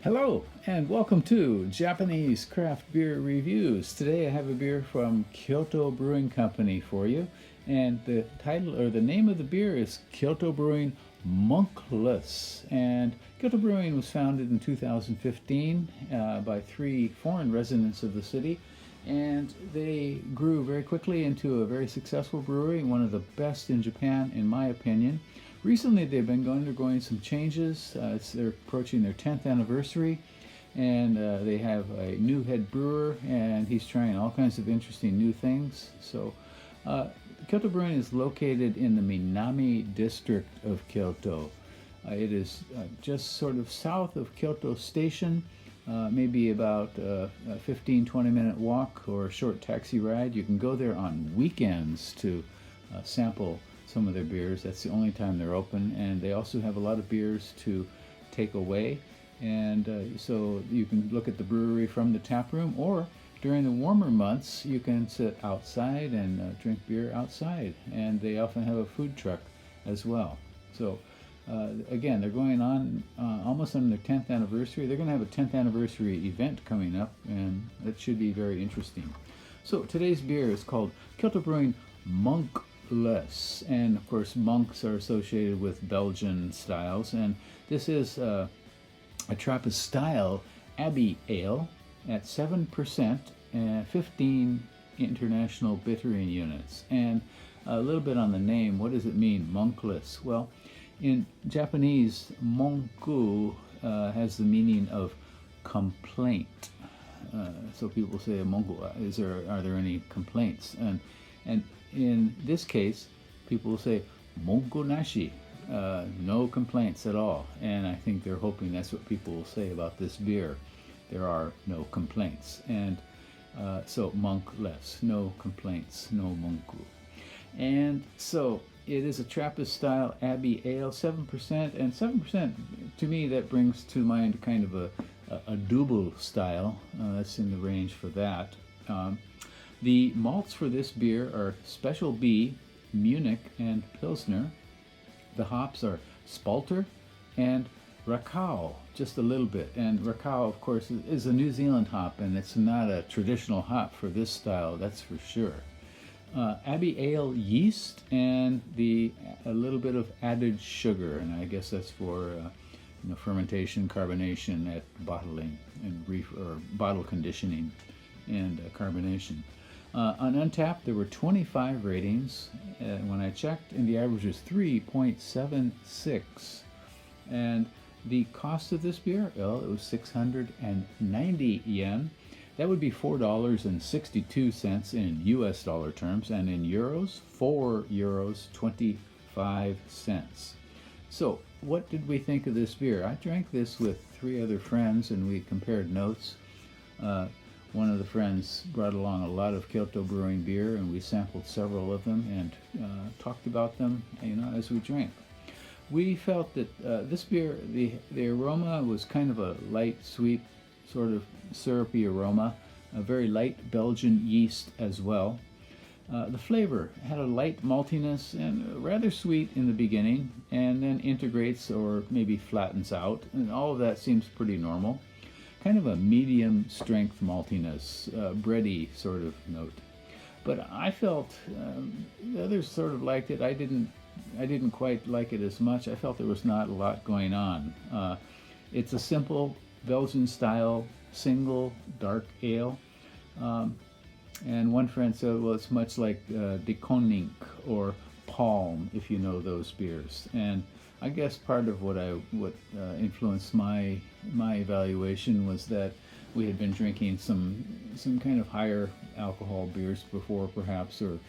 Hello and welcome to Japanese Craft Beer Reviews. Today I have a beer from Kyoto Brewing Company for you, and the title or the name of the beer is Kyoto Brewing Monkless. And Kyoto Brewing was founded in 2015 by three foreign residents of the city, and they grew very quickly into a very successful brewery, one of the best in Japan in my opinion. Recently, they've been undergoing some changes. They're approaching their 10th anniversary, and they have a new head brewer, and he's trying all kinds of interesting new things. So, Kyoto Brewing is located in the Minami district of Kyoto. It is just sort of south of Kyoto Station, maybe about a 15-20 minute walk or a short taxi ride. You can go there on weekends to sample some of their beers. That's the only time they're open, and they also have a lot of beers to take away, and so you can look at the brewery from the tap room, or during the warmer months you can sit outside and drink beer outside, and they often have a food truck as well. So again, they're going on almost on their 10th anniversary. They're going to have a 10th anniversary event coming up, and that should be very interesting. So today's beer is called Kyoto Brewing Monkless, and of course monks are associated with Belgian styles, and this is a Trappist style Abbey Ale at 7% and 15 international bittering units. And a little bit on the name. What does it mean, monkless? Well, in Japanese, monku has the meaning of complaint. So people say, monku, are there any complaints? And in this case, people will say monkuna nashi, no complaints at all. And I think they're hoping that's what people will say about this beer. There are no complaints. And so monkless, no complaints, no monku. And so it is a Trappist style Abbey Ale, 7%, and 7% to me that brings to mind kind of a double style. That's in the range for that. The malts for this beer are Special B, Munich, and Pilsner. The hops are Spalter and Rakau, just a little bit. And Rakau, of course, is a New Zealand hop, and it's not a traditional hop for this style, that's for sure. Abbey Ale yeast and a little bit of added sugar, and I guess that's for fermentation, carbonation at bottling and bottle conditioning and carbonation. On Untappd, there were 25 ratings when I checked, and the average was 3.76. And the cost of this beer, well, it was 690 yen. That would be $4.62 in US dollar terms, and in euros, €4.25. So, what did we think of this beer? I drank this with three other friends, and we compared notes. One of the friends brought along a lot of Kyoto Brewing beer, and we sampled several of them and talked about them, as we drank. We felt that this beer, the aroma was kind of a light, sweet, sort of syrupy aroma, a very light Belgian yeast as well. The flavor had a light maltiness and rather sweet in the beginning, and then integrates or maybe flattens out, and all of that seems pretty normal. Kind of a medium strength maltiness, bready sort of note. But I felt the others sort of liked it. I didn't quite like it as much. I felt there was not a lot going on. It's a simple Belgian style single dark ale. And one friend said, well, it's much like De Koning or Palm, if you know those beers. And I guess part of what influenced my evaluation was that we had been drinking some kind of higher alcohol beers before, perhaps, or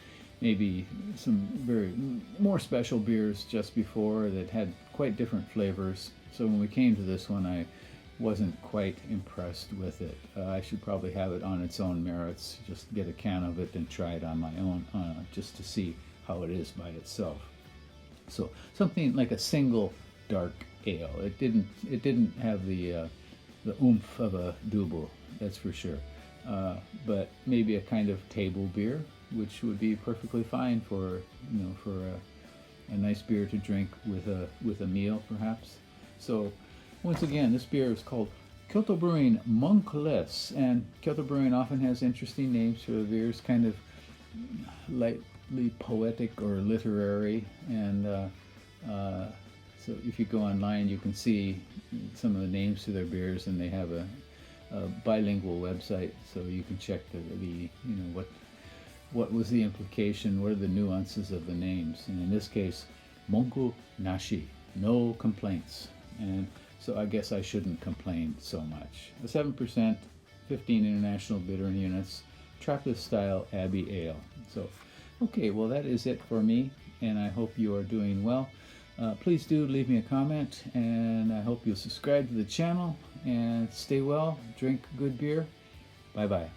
maybe some very more special beers just before that had quite different flavors. So when we came to this one, I wasn't quite impressed with it. I should probably have it on its own merits, just get a can of it and try it on my own, just to see how it is by itself. So something like a single dark ale. It didn't have the oomph of a double, that's for sure. But maybe a kind of table beer, which would be perfectly fine for a nice beer to drink with a meal, perhaps. So once again, this beer is called Kyoto Brewing Monkless. And Kyoto Brewing often has interesting names for the beers, kind of lightly poetic or literary. And so if you go online, you can see some of the names to their beers, and they have a bilingual website, so you can check what was the implication, what are the nuances of the names. And in this case, Monku Nashi, no complaints. And so I guess I shouldn't complain so much. A 7%, 15 international bitter units, Trappist style Abbey Ale. So, okay, well that is it for me, and I hope you are doing well. Please do leave me a comment, and I hope you'll subscribe to the channel, and stay well, drink good beer. Bye-bye.